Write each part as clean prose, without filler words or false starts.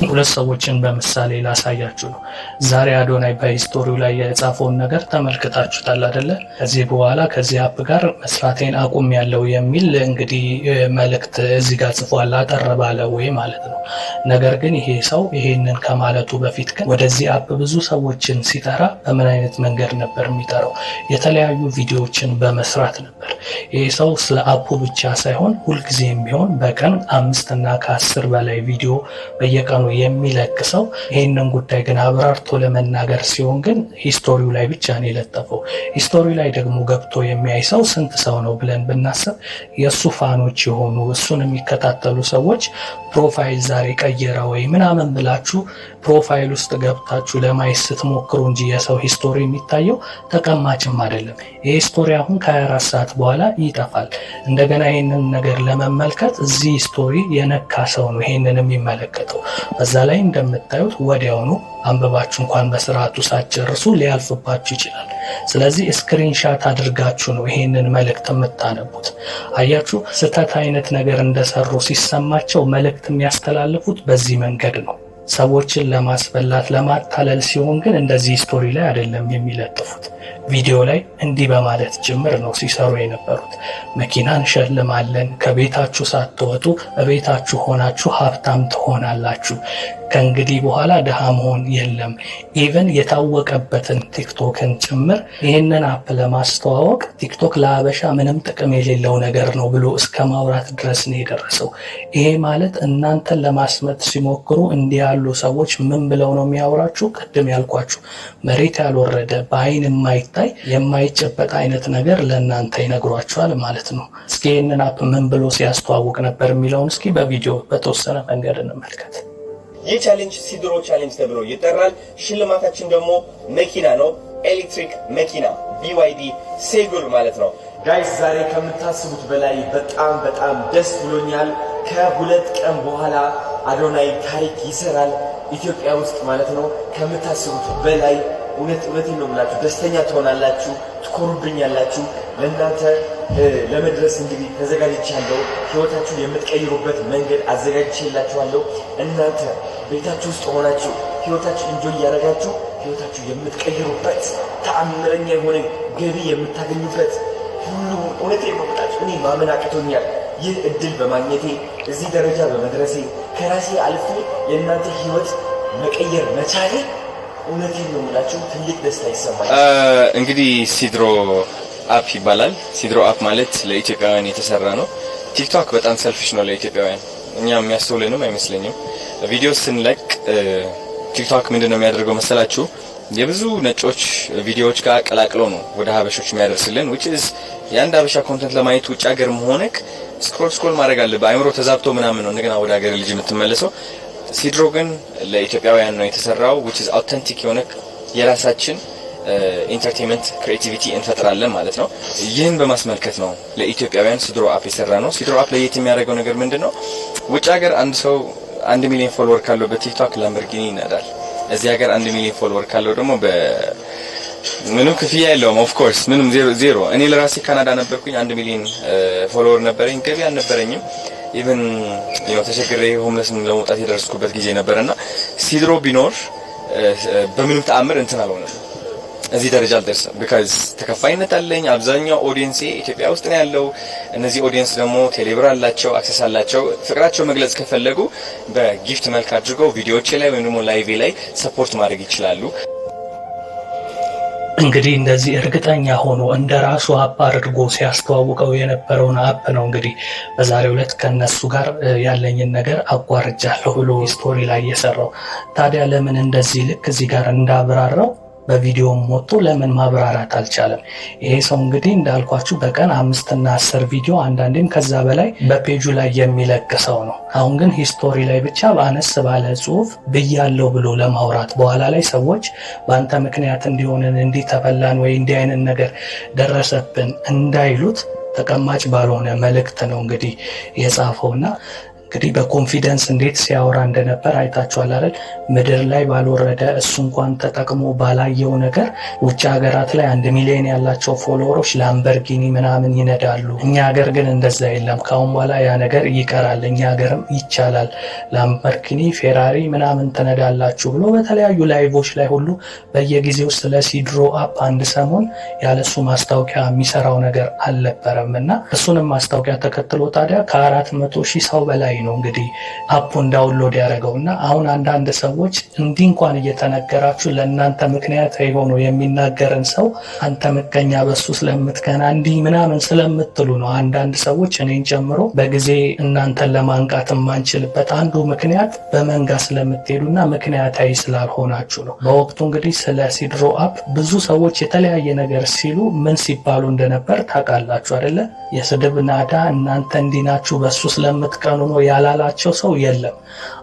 ሁለት ሰዎችን በምሳሌ ላሳያችሁ ነው። ዛሬ አዶናይ በሂስቶሪው ላይ የጻፈውን ነገር ተመልክታችሁታል አይደለ? ከዚህ በኋላ ከዚህ አፕ ጋር መስራቴን አቁም ያለው የሚል እንግዲህ መልእክት እዚህ ጋር ጽፏል፣ አጠር ባለ ወይ ማለት ነው። ነገር ግን ይሄ ሰው ይሄንን ከማለቱ በፊት ግን ወደዚህ አፕ ብዙ ሰዎችን ሲጠራ በምን አይነት መንገድ ነበር የሚጠራው? የተለያዩ ቪዲዮዎችን በመስራት ነበር። ይሄ ሰው ስለ አፑ ብቻ ሳይሆን ሁልጊዜም ቢሆን በቀን 5 እና ከ10 በላይ ቪዲዮ በየቀኑ የሚለቅ ሰው ይህንን ጉዳይ ግን አብራርቶ ለመናገር ሲሆን ግን ሂስቶሪው ላይ ብቻ ነው የለጠፈው። ሂስቶሪው ላይ ደግሞ ገብቶ የሚያይ ሰው ስንት ሰው ነው ብለን ብናስብ የእሱ ፋኖች የሆኑ እሱን የሚከታተሉ ሰዎች ፕሮፋይል ዛሬ ቀየረ ወይ ምናምን ብላችሁ ፕሮፋይል ውስጥ ገብታችሁ ለማየት ስትሞክሩ እንጂ የሰው ሂስቶሪ የሚታየው ተቀማጭም አይደለም። ይህ ሂስቶሪ አሁን ከ24 ሰዓት በኋላ ይጠፋል። እንደገና ይህንን ነገር ለመመልከት እዚህ ሂስቶሪ የነካ ሰው ነው ይህንን የሚመለከተው። በዛ ላይ እንደምታዩት ወዲያውኑ አንብባችሁ እንኳን በስርዓቱ ሳትጨርሱ ሊያልፍባችሁ ይችላል። ስለዚህ ስክሪንሻት አድርጋችሁ ነው ይሄንን መልእክት የምታነቡት። አያችሁ፣ ስህተት አይነት ነገር እንደሰሩ ሲሰማቸው መልእክት የሚያስተላልፉት በዚህ መንገድ ነው። ሰዎችን ለማስበላት ለማታለል ሲሆን ግን እንደዚህ ስቶሪ ላይ አይደለም የሚለጥፉት። ቪዲዮ ላይ እንዲህ በማለት ጭምር ነው ሲሰሩ የነበሩት። መኪና እንሸልማለን፣ ከቤታችሁ ሳትወጡ በቤታችሁ ሆናችሁ ሀብታም ትሆናላችሁ፣ ከእንግዲህ በኋላ ድሃ መሆን የለም። ኢቨን የታወቀበትን ቲክቶክን ጭምር ይህንን አፕ ለማስተዋወቅ ቲክቶክ ለሀበሻ ምንም ጥቅም የሌለው ነገር ነው ብሎ እስከ ማውራት ድረስ ነው የደረሰው። ይሄ ማለት እናንተን ለማስመጥ ሲሞክሩ እንዲህ ያሉ ሰዎች ምን ብለው ነው የሚያወራችሁ? ቅድም ያልኳችሁ መሬት ያልወረደ በአይን የማይታይ የማይጨበጥ አይነት ነገር ለእናንተ ይነግሯችኋል ማለት ነው። እስኪ ይህንን አፕ ምን ብሎ ሲያስተዋውቅ ነበር የሚለውን እስኪ በቪዲዮ በተወሰነ መንገድ እንመልከት። ይህ ቻሌንጅ ሲድሮ ቻሌንጅ ተብሎ ይጠራል። ሽልማታችን ደግሞ መኪና ነው፣ ኤሌክትሪክ መኪና BYD ሴጉል ማለት ነው። ጋይስ ዛሬ ከምታስቡት በላይ በጣም ደስ ብሎኛል። ከሁለት ቀን በኋላ አዶናይ ታሪክ ይሰራል ኢትዮጵያ ውስጥ ማለት ነው። ከምታስቡት በላይ እውነቴን ነው የምላችሁ፣ ደስተኛ ትሆናላችሁ፣ ትኮሩብኛላችሁ። ለእናንተ ለመድረስ እንግዲህ ተዘጋጅቻለሁ። ህይወታችሁን የምትቀይሩበት መንገድ አዘጋጅቼላችኋለሁ። እናንተ ቤታችሁ ውስጥ ሆናችሁ ህይወታችሁ ኢንጆይ እያደረጋችሁ ህይወታችሁ የምትቀይሩበት ተአምረኛ የሆነ ገቢ የምታገኙበት ሁሉ እውነቴን ነው የምላችሁ። እኔ ማመን አቅቶኛል ይህ እድል በማግኘቴ እዚህ ደረጃ በመድረሴ ከራሴ አልፌ የእናንተ ህይወት መቀየር መቻሌ እውነቴን ነው የምላችሁ ትልቅ ደስታ ይሰማል። እንግዲህ ሲድሮ አፕ ይባላል። ሲድሮ አፕ ማለት ለኢትዮጵያውያን የተሰራ ነው። ቲክቶክ በጣም ሰልፊሽ ነው ለኢትዮጵያውያን። እኛ የሚያስተውልንም አይመስለኝም። ቪዲዮ ስንለቅ ቲክቶክ ምንድነው የሚያደርገው መሰላችሁ? የብዙ ነጮች ቪዲዮዎች ጋር ቀላቅሎ ነው ወደ ሀበሾች የሚያደርስልን። which is የአንድ ሀበሻ ኮንተንት ለማየት ውጭ ሀገር መሆንክ ስክሮል ማድረግ አለብህ። አይምሮ ተዛብቶ ምናምን ነው እንደገና ወደ ሀገር ልጅ የምትመለሰው። ሲድሮ ግን ለኢትዮጵያውያን ነው የተሰራው። which is authentic የሆነ የራሳችን ኢንተርቴይንመንት ክሬቲቪቲ እንፈጥራለን ማለት ነው። ይህን በማስመልከት ነው ለኢትዮጵያውያን ሲድሮ አፕ የሰራ ነው። ሲድሮ አፕ ለየት የሚያደርገው ነገር ምንድነው? ውጭ ሀገር አንድ ሰው 1 ሚሊዮን ፎሎወር ካለው በቲክቶክ ላምበርጊኒ ይነዳል። እዚህ ሀገር 1 ሚሊዮን ፎሎወር ካለው ደግሞ ምንም ክፍያ የለውም። ኦፍ ኮርስ ምንም ዜሮ። እኔ ለራሴ ካናዳ ነበርኩኝ፣ 1 ሚሊዮን ፎሎወር ነበረኝ፣ ገቢ አልነበረኝም። ኢቭን ተቸግሬ ሆምለስ ለመውጣት የደረስኩበት ጊዜ ነበርና ሲድሮ ቢኖር በምንም ተአምር እንትን አልሆነም፣ እዚህ ደረጃ አልደረሰም። ቢካዝ ተከፋይነት አለኝ። አብዛኛው ኦዲየንስ ኢትዮጵያ ውስጥ ነው ያለው። እነዚህ ኦዲየንስ ደግሞ ቴሌብር አላቸው፣ አክሰስ አላቸው። ፍቅራቸው መግለጽ ከፈለጉ በጊፍት መልክ አድርገው ቪዲዮዎቼ ላይ ወይም ደግሞ ላይቭ ላይ ሰፖርት ማድረግ ይችላሉ። እንግዲህ እንደዚህ እርግጠኛ ሆኖ እንደ ራሱ አፕ አድርጎ ሲያስተዋውቀው የነበረውን አፕ ነው እንግዲህ በዛሬው ዕለት ከነሱ ጋር ያለኝን ነገር አቋርጃለሁ ብሎ ስቶሪ ላይ የሰራው። ታዲያ ለምን እንደዚህ ልክ እዚህ ጋር እንዳብራራው በቪዲዮም ወጥቶ ለምን ማብራራት አልቻለም? ይሄ ሰው እንግዲህ እንዳልኳችሁ በቀን 5 እና 10 ቪዲዮ አንዳንዴም ከዛ በላይ በፔጁ ላይ የሚለቅ ሰው ነው። አሁን ግን ሂስቶሪ ላይ ብቻ በአነስ ባለ ጽሁፍ ብያለው ብሎ ለማውራት በኋላ ላይ ሰዎች በአንተ ምክንያት እንዲሆንን እንዲህ ተበላን ወይ እንዲህ አይነት ነገር ደረሰብን እንዳይሉት ተቀማጭ ባልሆነ መልእክት ነው እንግዲህ የጻፈውና እንግዲህ በኮንፊደንስ እንዴት ሲያወራ እንደነበር አይታችኋል አይደል? ምድር ላይ ባልወረደ እሱ እንኳን ተጠቅሞ ባላየው ነገር ውጭ ሀገራት ላይ 1 ሚሊዮን ያላቸው ፎሎወሮች ላምበርጊኒ ምናምን ይነዳሉ። እኛ ሀገር ግን እንደዛ የለም። ካሁን በኋላ ያ ነገር ይቀራል። እኛ ሀገርም ይቻላል ላምበርጊኒ ፌራሪ ምናምን ትነዳላችሁ ብሎ በተለያዩ ላይቮች ላይ ሁሉ በየጊዜው ስለ ሲድሮ አፕ አንድ ሰሞን ያለሱ ማስታወቂያ የሚሰራው ነገር አልነበረም እና እሱንም ማስታወቂያ ተከትሎ ታዲያ ከ400,000 ሰው በላይ ነው እንግዲህ አፑን ዳውንሎድ ያደረገው። እና አሁን አንዳንድ ሰዎች እንዲህ እንኳን እየተነገራችሁ ለእናንተ ምክንያት ሆኖ የሚናገርን ሰው አንተ ምቀኛ በሱ ስለምትቀና እንዲህ ምናምን ስለምትሉ ነው። አንዳንድ ሰዎች እኔን ጨምሮ በጊዜ እናንተን ለማንቃት የማንችልበት አንዱ ምክንያት በመንጋ ስለምትሄዱና ምክንያታዊ ስላልሆናችሁ ነው። በወቅቱ እንግዲህ ስለ ሲድሮ አፕ ብዙ ሰዎች የተለያየ ነገር ሲሉ ምን ሲባሉ እንደነበር ታውቃላችሁ አይደለ? የስድብ ናዳ እናንተ እንዲናችሁ በሱ ስለምትቀኑ ነው ያላላቸው ሰው የለም።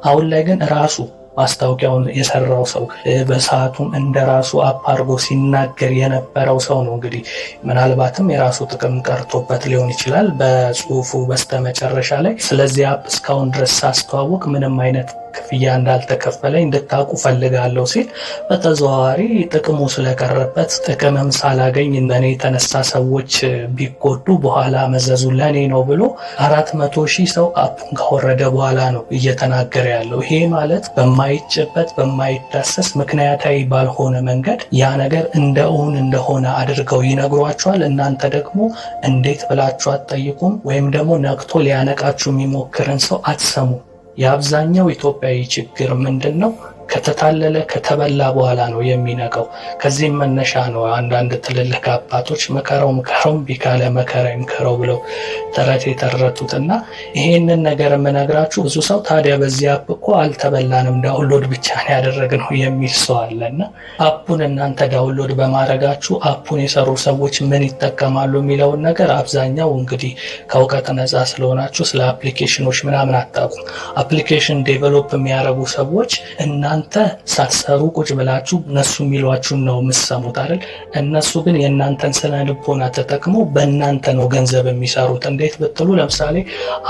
አሁን ላይ ግን ራሱ ማስታወቂያውን የሰራው ሰው በሰዓቱም እንደራሱ አፕ አድርጎ ሲናገር የነበረው ሰው ነው። እንግዲህ ምናልባትም የራሱ ጥቅም ቀርቶበት ሊሆን ይችላል በጽሁፉ በስተመጨረሻ ላይ ስለዚህ አፕ እስካሁን ድረስ ሳስተዋውቅ ምንም አይነት ክፍያ እንዳልተከፈለኝ እንድታውቁ ፈልጋለሁ ሲል በተዘዋዋሪ ጥቅሙ ስለቀረበት ጥቅምም ሳላገኝ እንደኔ የተነሳ ሰዎች ቢጎዱ በኋላ መዘዙ ለኔ ነው ብሎ 400,000 ሰው አፑን ካወረደ በኋላ ነው እየተናገረ ያለው። ይሄ ማለት በማይጨበጥ በማይዳሰስ ምክንያታዊ ባልሆነ መንገድ ያ ነገር እንደ እውን እንደሆነ አድርገው ይነግሯቸዋል። እናንተ ደግሞ እንዴት ብላችሁ አትጠይቁም፣ ወይም ደግሞ ነቅቶ ሊያነቃችሁ የሚሞክርን ሰው አትሰሙ። የአብዛኛው ኢትዮጵያዊ ችግር ምንድን ነው? ከተታለለ ከተበላ በኋላ ነው የሚነቀው። ከዚህም መነሻ ነው አንዳንድ ትልልቅ አባቶች መከራው ቢካለ መከራ ይምከረው ብለው ተረት የተረቱትና ይሄንን ነገር የምነግራችሁ ብዙ ሰው ታዲያ በዚህ አፕ እኮ አልተበላንም ዳውንሎድ ብቻ ነው ያደረግነው የሚል ሰው አለና አፑን እናንተ ዳውንሎድ በማድረጋችሁ አፑን የሰሩ ሰዎች ምን ይጠቀማሉ የሚለውን ነገር አብዛኛው እንግዲህ ከእውቀት ነፃ ስለሆናችሁ ስለ አፕሊኬሽኖች ምናምን አታውቁም። አፕሊኬሽን ዴቨሎፕ የሚያደርጉ ሰዎች እናንተ ሳትሰሩ ቁጭ ብላችሁ እነሱ የሚሏችሁን ነው የምትሰሙት አይደል? እነሱ ግን የእናንተን ስነ ልቦና ተጠቅመው በእናንተ ነው ገንዘብ የሚሰሩት። እንዴት ብትሉ ለምሳሌ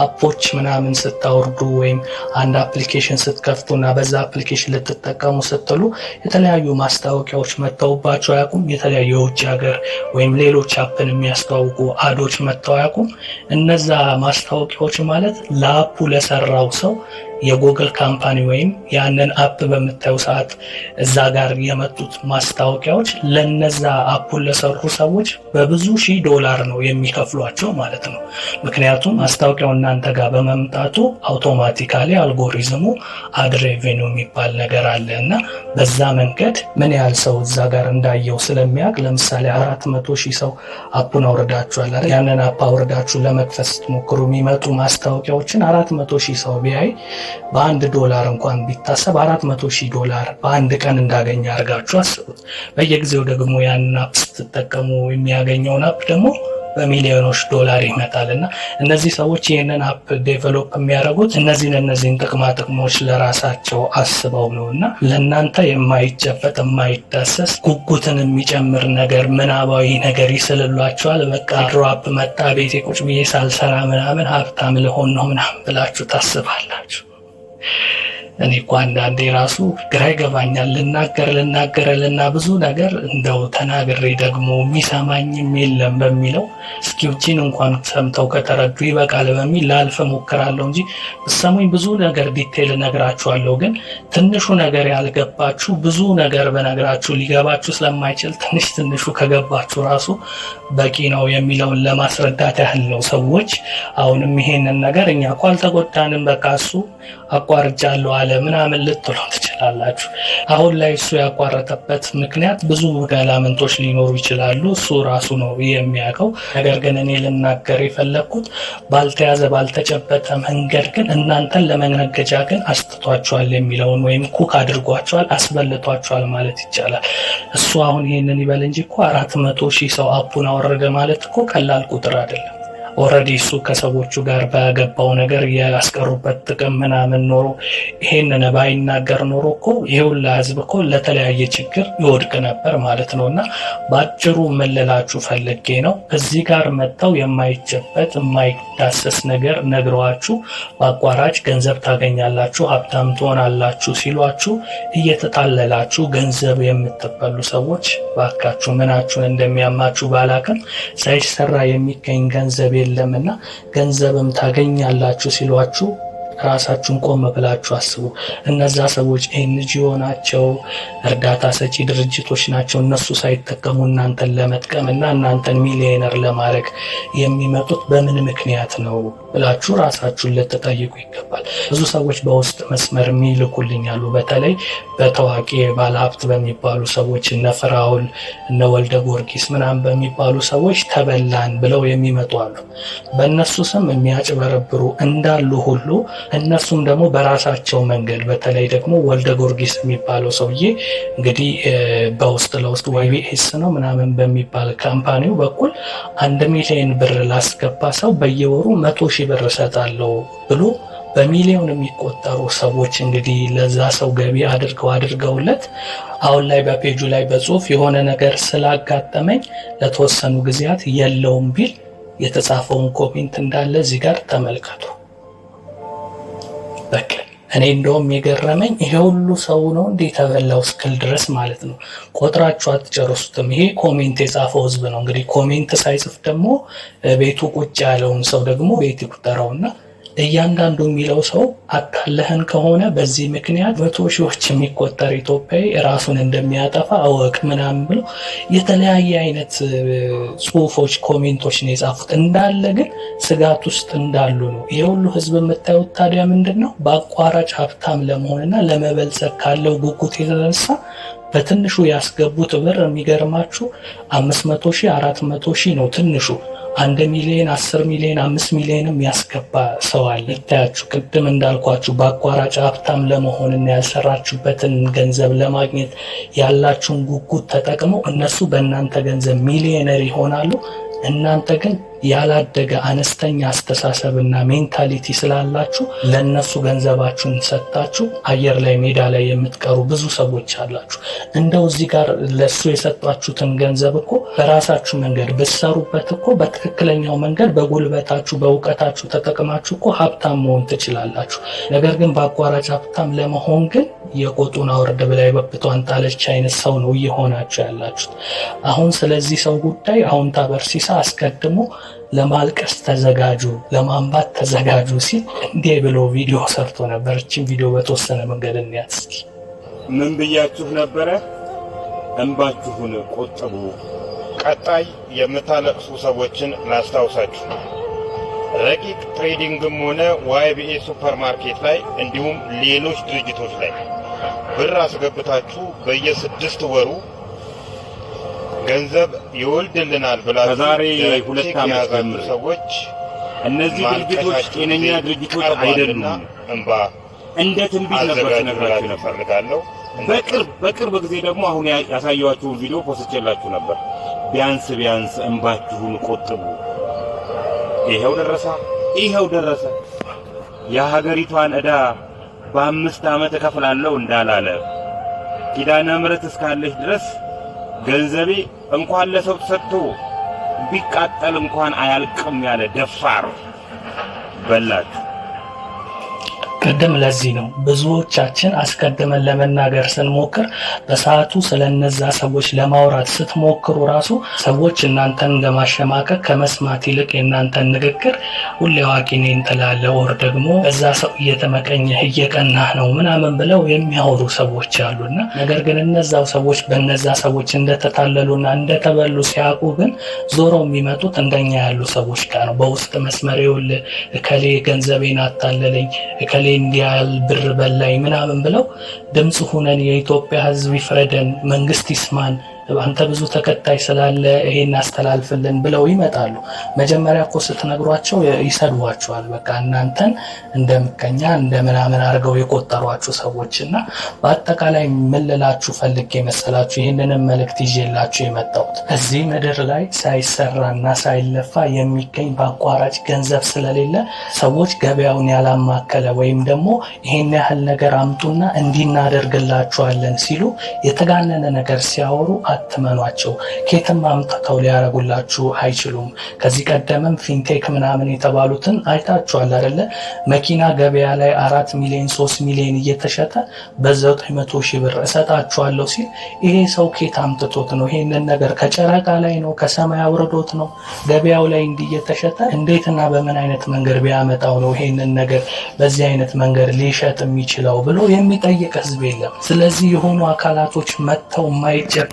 አፖች ምናምን ስታወርዱ ወይም አንድ አፕሊኬሽን ስትከፍቱና በዛ አፕሊኬሽን ልትጠቀሙ ስትሉ የተለያዩ ማስታወቂያዎች መጥተውባቸው አያውቁም? የተለያዩ የውጭ ሀገር ወይም ሌሎች አፕን የሚያስተዋውቁ አዶች መጥተው አያውቁም? እነዛ ማስታወቂያዎች ማለት ለአፑ ለሰራው ሰው የጉግል ካምፓኒ ወይም ያንን አፕ በምታዩ ሰዓት እዛ ጋር የመጡት ማስታወቂያዎች ለነዛ አፑን ለሰሩ ሰዎች በብዙ $1000 ነው የሚከፍሏቸው ማለት ነው። ምክንያቱም ማስታወቂያው እናንተ ጋር በመምጣቱ አውቶማቲካሊ አልጎሪዝሙ አድ ሬቬኒው የሚባል ነገር አለ እና በዛ መንገድ ምን ያህል ሰው እዛ ጋር እንዳየው ስለሚያውቅ ለምሳሌ 400,000 ሰው አፑን አውርዳችኋል አይደል? ያንን አፕ አውርዳችሁ ለመክፈት ስትሞክሩ የሚመጡ ማስታወቂያዎችን 400,000 ሰው ቢያይ $1 እንኳን ቢታሰብ $400,000 በአንድ ቀን እንዳገኘ አድርጋችሁ አስቡት። በየጊዜው ደግሞ ያንን አፕ ስትጠቀሙ የሚያገኘውን አፕ ደግሞ በሚሊዮኖች ዶላር ይመጣልና እነዚህ ሰዎች ይህንን አፕ ዴቨሎፕ የሚያደርጉት እነዚህን ጥቅማ ጥቅሞች ለራሳቸው አስበው ነውና ለእናንተ የማይጨበጥ የማይዳሰስ ጉጉትን የሚጨምር ነገር ምናባዊ ነገር ይስልሏቸዋል። በቃ ድሮ አፕ መጣ ቤቴ ቁጭ ብዬ ሳልሰራ ምናምን ሀብታም ልሆን ነው ምናምን ብላችሁ ታስባላችሁ። እኔ እኮ አንዳንዴ ራሱ ግራ ይገባኛል። ልናገርልና ብዙ ነገር እንደው ተናግሬ ደግሞ የሚሰማኝም የለም በሚለው እስኪ ውጪን እንኳን ሰምተው ከተረዱ ይበቃል በሚል ላልፈ ሞክራለሁ እንጂ ብትሰሙኝ ብዙ ነገር ዲቴል እነግራችኋለሁ። ግን ትንሹ ነገር ያልገባችሁ ብዙ ነገር በነግራችሁ ሊገባችሁ ስለማይችል ትንሹ ከገባችሁ ራሱ በቂ ነው የሚለውን ለማስረዳት ያህል ነው። ሰዎች አሁንም ይሄንን ነገር እኛ እኮ አልተጎዳንም በቃ እሱ አቋርጫለሁ አለ ምናምን ልትሉ ትችላላችሁ። አሁን ላይ እሱ ያቋረጠበት ምክንያት ብዙ ገላምንቶች ሊኖሩ ይችላሉ። እሱ ራሱ ነው የሚያውቀው። ነገር ግን እኔ ልናገር የፈለግኩት ባልተያዘ ባልተጨበጠ መንገድ ግን እናንተን ለመነገጃ ግን አስጥቷቸዋል የሚለውን ወይም ኩክ አድርጓቸዋል፣ አስበልጧቸዋል ማለት ይቻላል። እሱ አሁን ይህንን ይበል እንጂ እኮ 400,000 ሰው አፑን አወረደ ማለት እኮ ቀላል ቁጥር አይደለም። ኦልሬዲ እሱ ከሰዎቹ ጋር በገባው ነገር ያስቀሩበት ጥቅም ምናምን ኖሮ ይሄንን ባይናገር ኖሮ እኮ ይሄውላ ህዝብ እኮ ለተለያየ ችግር ይወድቅ ነበር ማለት ነው። እና በአጭሩ መለላችሁ ፈልጌ ነው እዚህ ጋር መጥተው የማይጨበጥ የማይዳሰስ ነገር ነግረዋችሁ በአቋራጭ ገንዘብ ታገኛላችሁ፣ ሀብታም ትሆናላችሁ ሲሏችሁ እየተጣለላችሁ ገንዘብ የምትበሉ ሰዎች ባካችሁ ምናችሁን እንደሚያማችሁ ባላቅም ሳይሰራ የሚገኝ ገንዘብ የለምና ገንዘብም ታገኛላችሁ ሲሏችሁ ራሳችሁን ቆም ብላችሁ አስቡ። እነዛ ሰዎች ኤንጂኦ ናቸው፣ እርዳታ ሰጪ ድርጅቶች ናቸው። እነሱ ሳይጠቀሙ እናንተን ለመጥቀም እና እናንተን ሚሊዮነር ለማድረግ የሚመጡት በምን ምክንያት ነው ብላችሁ ራሳችሁን ልትጠይቁ ይገባል። ብዙ ሰዎች በውስጥ መስመር የሚልኩልኛሉ። በተለይ በታዋቂ ባለሀብት በሚባሉ ሰዎች እነ ፍራውል እነ ወልደ ጊዮርጊስ ምናምን በሚባሉ ሰዎች ተበላን ብለው የሚመጡ አሉ። በእነሱ ስም የሚያጭበረብሩ እንዳሉ ሁሉ እነሱም ደግሞ በራሳቸው መንገድ በተለይ ደግሞ ወልደ ጊዮርጊስ የሚባለው ሰውዬ እንግዲህ በውስጥ ለውስጥ YBS ነው ምናምን በሚባል ካምፓኒው በኩል 1 ሚሊዮን ብር ላስገባ ሰው በየወሩ 100,000 ብር እሰጣለሁ ብሎ በሚሊዮን የሚቆጠሩ ሰዎች እንግዲህ ለዛ ሰው ገቢ አድርገውለት አሁን ላይ በፔጁ ላይ በጽሁፍ የሆነ ነገር ስላጋጠመኝ ለተወሰኑ ጊዜያት የለውም ቢል የተጻፈውን ኮሜንት እንዳለ እዚህ ጋር ተመልከቱ። በቃ እኔ እንደውም የገረመኝ ይሄ ሁሉ ሰው ነው እንዴ ተበላው እስክል ድረስ ማለት ነው። ቆጥራችሁ አትጨርሱትም። ይሄ ኮሜንት የጻፈው ህዝብ ነው። እንግዲህ ኮሜንት ሳይጽፍ ደግሞ ቤቱ ቁጭ ያለውን ሰው ደግሞ ቤት ይቁጠረውና እያንዳንዱ የሚለው ሰው አታለህን ከሆነ በዚህ ምክንያት 100,000 የሚቆጠር ኢትዮጵያዊ ራሱን እንደሚያጠፋ አወቅ ምናምን ብሎ የተለያየ አይነት ጽሁፎች ኮሜንቶች ነው የጻፉት። እንዳለ ግን ስጋት ውስጥ እንዳሉ ነው። ይሄ ሁሉ ህዝብ የምታዩት ታዲያ ምንድነው በአቋራጭ ሀብታም ለመሆንና ለመበልጸግ ካለው ጉጉት የተነሳ በትንሹ ያስገቡት ብር የሚገርማችሁ 500,000 400,000 ነው ትንሹ። 1 ሚሊዮን 10 ሚሊዮን 5 ሚሊዮንም ያስገባ ሰው አለ። ይታያችሁ ቅድም እንዳልኳችሁ በአቋራጭ ሀብታም ለመሆንና ያልሰራችሁበትን ገንዘብ ለማግኘት ያላችሁን ጉጉት ተጠቅመው እነሱ በእናንተ ገንዘብ ሚሊዮነር ይሆናሉ። እናንተ ግን ያላደገ አነስተኛ አስተሳሰብና ሜንታሊቲ ስላላችሁ ለነሱ ገንዘባችሁን ሰጣችሁ አየር ላይ ሜዳ ላይ የምትቀሩ ብዙ ሰዎች አላችሁ። እንደው እዚህ ጋር ለሱ የሰጣችሁትን ገንዘብ እኮ በራሳችሁ መንገድ ብትሰሩበት እኮ በትክክለኛው መንገድ በጉልበታችሁ በእውቀታችሁ ተጠቅማችሁ እኮ ሀብታም መሆን ትችላላችሁ። ነገር ግን በአቋራጭ ሀብታም ለመሆን ግን የቆጡን አውርድ ብላ የበብቷን ጣለች አይነት ሰው ነው እየሆናችሁ ያላችሁት። አሁን ስለዚህ ሰው ጉዳይ አሁን ታበርሲሳ አስቀድሞ ለማልቀስ ተዘጋጁ፣ ለማንባት ተዘጋጁ ሲል እንዴ ብሎ ቪዲዮ ሰርቶ ነበር። እቺን ቪዲዮ በተወሰነ መንገድ እንያት እስኪ። ምን ብያችሁ ነበረ? እንባችሁን ቆጥቡ። ቀጣይ የምታለቅሱ ሰዎችን ላስታውሳችሁ። ረቂቅ ትሬዲንግም ሆነ YBS ሱፐርማርኬት ላይ እንዲሁም ሌሎች ድርጅቶች ላይ ብር አስገብታችሁ በየ6 ወሩ ገንዘብ ይወልድልናል ብላችሁ ከዛሬ 2 ዓመት ጀምሮ ሰዎች እነዚህ ድርጅቶች ጤነኛ ድርጅቶች አይደሉም። እንባ እንደ ትንቢት ነበር ተነግራችሁ ነበር። በቅርብ ጊዜ ደግሞ አሁን ያሳየኋችሁን ቪዲዮ ፖስቼላችሁ ነበር። ቢያንስ እንባችሁን ቆጥቡ። ይሄው ደረሰ። የሀገሪቷን ዕዳ በ5 ዓመት እከፍላለሁ እንዳላለ ኪዳነ ምሕረት እስካለች ድረስ ገንዘቤ እንኳን ለሰው ተሰጥቶ ቢቃጠል እንኳን አያልቅም ያለ ደፋር በላችሁ። ቅድም ለዚህ ነው ብዙዎቻችን አስቀድመን ለመናገር ስንሞክር በሰዓቱ ስለነዛ ሰዎች ለማውራት ስትሞክሩ ራሱ ሰዎች እናንተን ለማሸማቀቅ ከመስማት ይልቅ የእናንተን ንግግር ሁሌ አዋቂ ነኝ ትላለህ ወር ደግሞ እዛ ሰው እየተመቀኘህ እየቀናህ ነው ምናምን ብለው የሚያወሩ ሰዎች አሉና ነገር ግን እነዛው ሰዎች በነዛ ሰዎች እንደተታለሉና እንደተበሉ ሲያውቁ ግን ዞረው የሚመጡት እንደኛ ያሉ ሰዎች ጋር ነው። በውስጥ መስመር ይኸውልህ እከሌ ገንዘቤን አታለለኝ እከሌ እንዲያል ብር በላይ ምናምን ብለው ድምጽ ሆነን የኢትዮጵያ ሕዝብ ይፍረደን መንግስት ይስማን አንተ ብዙ ተከታይ ስላለ ይሄን አስተላልፍልን ብለው ይመጣሉ። መጀመሪያ እኮ ስትነግሯቸው ይሰድቧቸዋል። በቃ እናንተን እንደምቀኛ እንደምናምን አድርገው የቆጠሯችሁ ሰዎችና በአጠቃላይ ምን ልላችሁ ፈልጌ መሰላችሁ ይህንንም መልእክት ይዤላችሁ የመጣሁት እዚህ ምድር ላይ ሳይሰራና ሳይለፋ የሚገኝ በአቋራጭ ገንዘብ ስለሌለ ሰዎች ገበያውን ያላማከለ ወይም ደግሞ ይሄን ያህል ነገር አምጡና እንዲናደርግላችኋለን ሲሉ የተጋነነ ነገር ሲያወሩ አትመኗቸው። ኬትም አምጥተው ሊያረጉላችሁ አይችሉም። ከዚህ ቀደምም ፊንቴክ ምናምን የተባሉትን አይታችኋል አይደለ? መኪና ገበያ ላይ 4 ሚሊዮን 3 ሚሊዮን እየተሸጠ በ900 ሺህ ብር እሰጣችኋለሁ ሲል ይሄ ሰው ኬት አምጥቶት ነው? ይሄንን ነገር ከጨረቃ ላይ ነው ከሰማይ አውርዶት ነው ገበያው ላይ እንዲህ እየተሸጠ? እንዴትና በምን አይነት መንገድ ቢያመጣው ነው ይሄንን ነገር በዚህ አይነት መንገድ ሊሸጥ የሚችለው ብሎ የሚጠይቅ ህዝብ የለም። ስለዚህ የሆኑ አካላቶች መጥተው ማይጨበ